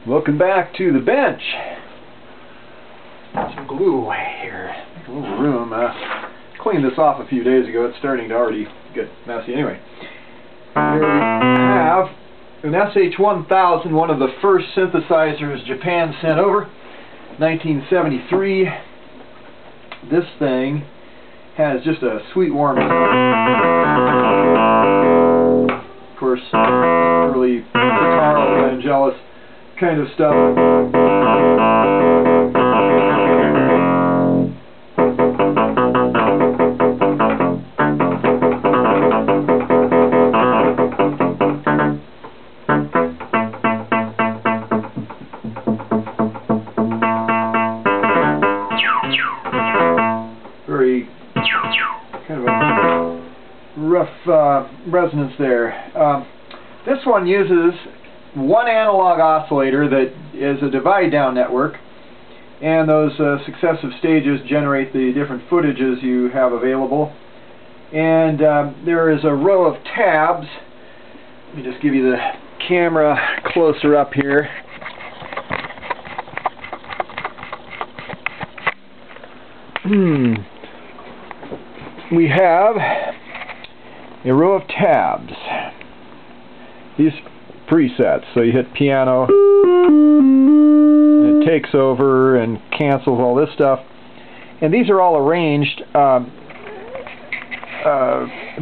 Welcome back to the bench. Some glue here. Make a little room. Cleaned this off a few days ago. It's starting to already get messy. Anyway, here we have an SH1000, one of the first synthesizers Japan sent over, 1973. This thing has just a sweet warm smell. Of course, early guitar Vangelis kind of stuff. Very kind of a rough resonance there. This one uses one analog oscillator that is a divide down network, and those successive stages generate the different footages you have available. And there is a row of tabs. Let me just give you the camera closer up here. We have a row of tabs. These presets, so you hit piano, and it takes over and cancels all this stuff. And these are all arranged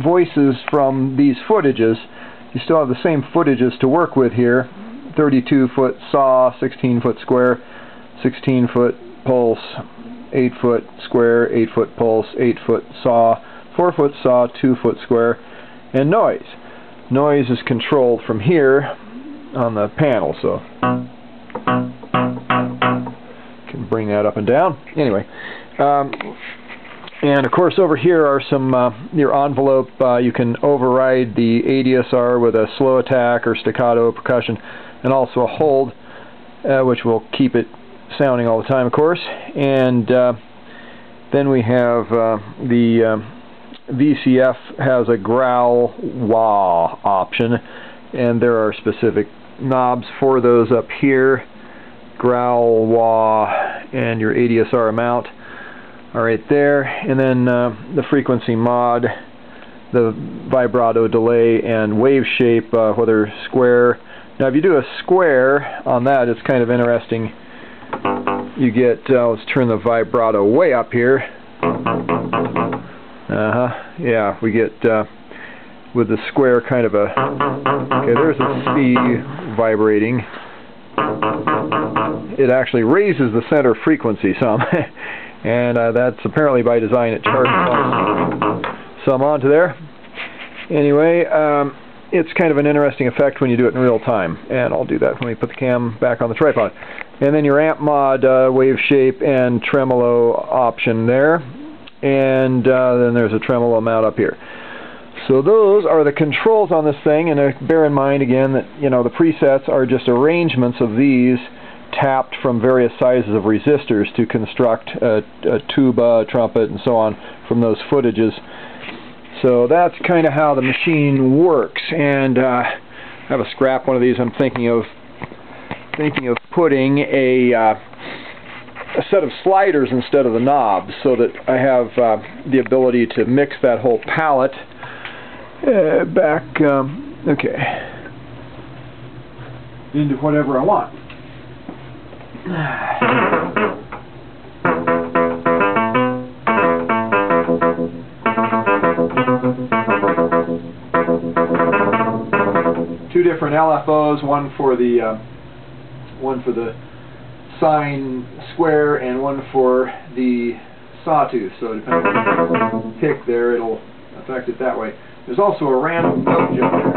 voices from these footages. You still have the same footages to work with here. 32-foot saw, 16-foot square, 16-foot pulse, 8-foot square, 8-foot pulse, 8-foot saw, 4-foot saw, 2-foot square, and noise. Noise is controlled from here on the panel, so can bring that up and down. Anyway, and of course over here are some your envelope. You can override the ADSR with a slow attack or staccato percussion, and also a hold, which will keep it sounding all the time, of course. And then we have the VCF has a growl wah option, and there are specific knobs for those up here. Growl, wah, and your ADSR amount are right there. And then the frequency mod, the vibrato delay, and wave shape, whether square. Now if you do a square on that, it's kind of interesting. You get, let's turn the vibrato way up here. Yeah, we get with the square kind of a, okay, there's a C vibrating. It actually raises the center frequency some, and that's apparently by design. It charges some onto there. Anyway, it's kind of an interesting effect when you do it in real time, and I'll do that when we put the cam back on the tripod. And then your amp mod, wave shape, and tremolo option there. And then there's a tremolo amount up here. So those are the controls on this thing, and bear in mind again that, you know, the presets are just arrangements of these tapped from various sizes of resistors to construct a tuba, a trumpet, and so on from those footages. So that's kind of how the machine works. And I have a scrap one of these. I'm thinking of putting a set of sliders instead of the knobs, so that I have the ability to mix that whole palette back, okay, into whatever I want. Two different LFOs, one for the sine square and one for the sawtooth, so depending on the pick there, it'll affect it that way. There's also a random note jump there.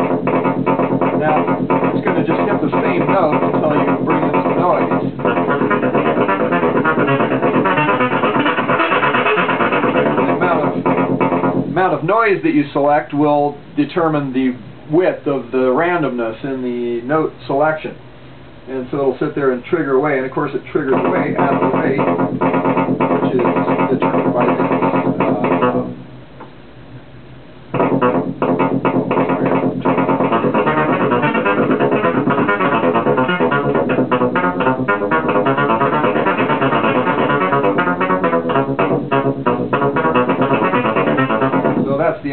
Now, it's going to just hit the same note until you bring in some noise. The amount of noise that you select will determine the width of the randomness in the note selection. And so it'll sit there and trigger away, and of course it triggers away at the rate, which is determined by this.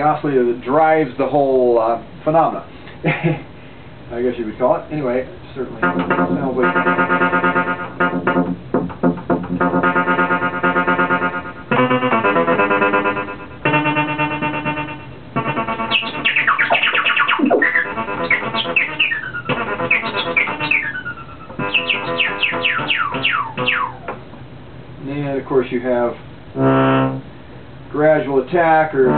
oscillator that drives the whole phenomena. I guess you would call it. Anyway, it certainly sounds like... And of course you have gradual attack, or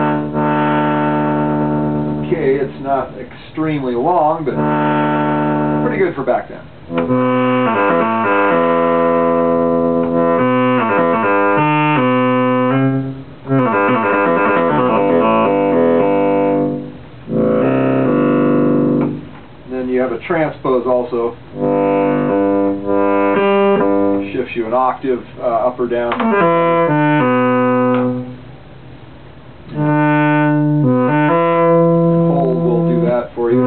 okay, it's not extremely long, but pretty good for back then. And then you have a transpose also. Shifts you an octave up or down. Hold will do that for you.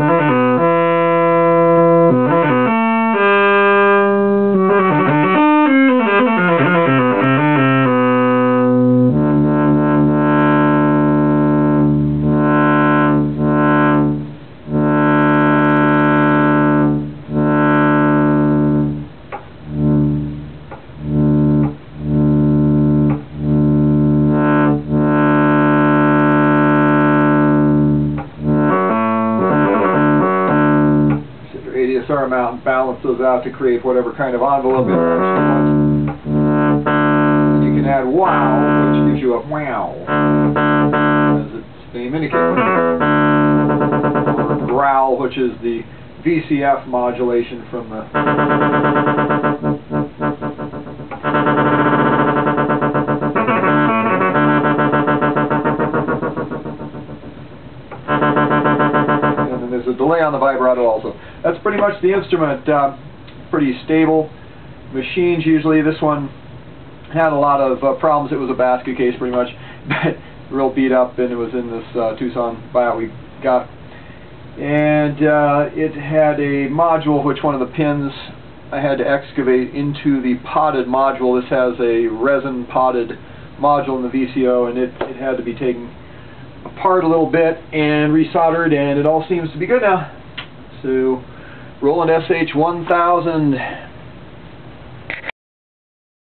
ADSR amount and balance those out to create whatever kind of envelope interaction you want. And you can add wow, which gives you a wow, as its name indicates. Or growl, which is the VCF modulation from the... There's a delay on the vibrato also. That's pretty much the instrument. Pretty stable machines usually. This one had a lot of problems. It was a basket case pretty much, but real beat up, and it was in this Tucson buyout we got. And it had a module which one of the pins I had to excavate into the potted module. This has a resin potted module in the VCO, and it had to be taken apart a little bit and resoldered, and it all seems to be good now. So, Roland SH1000.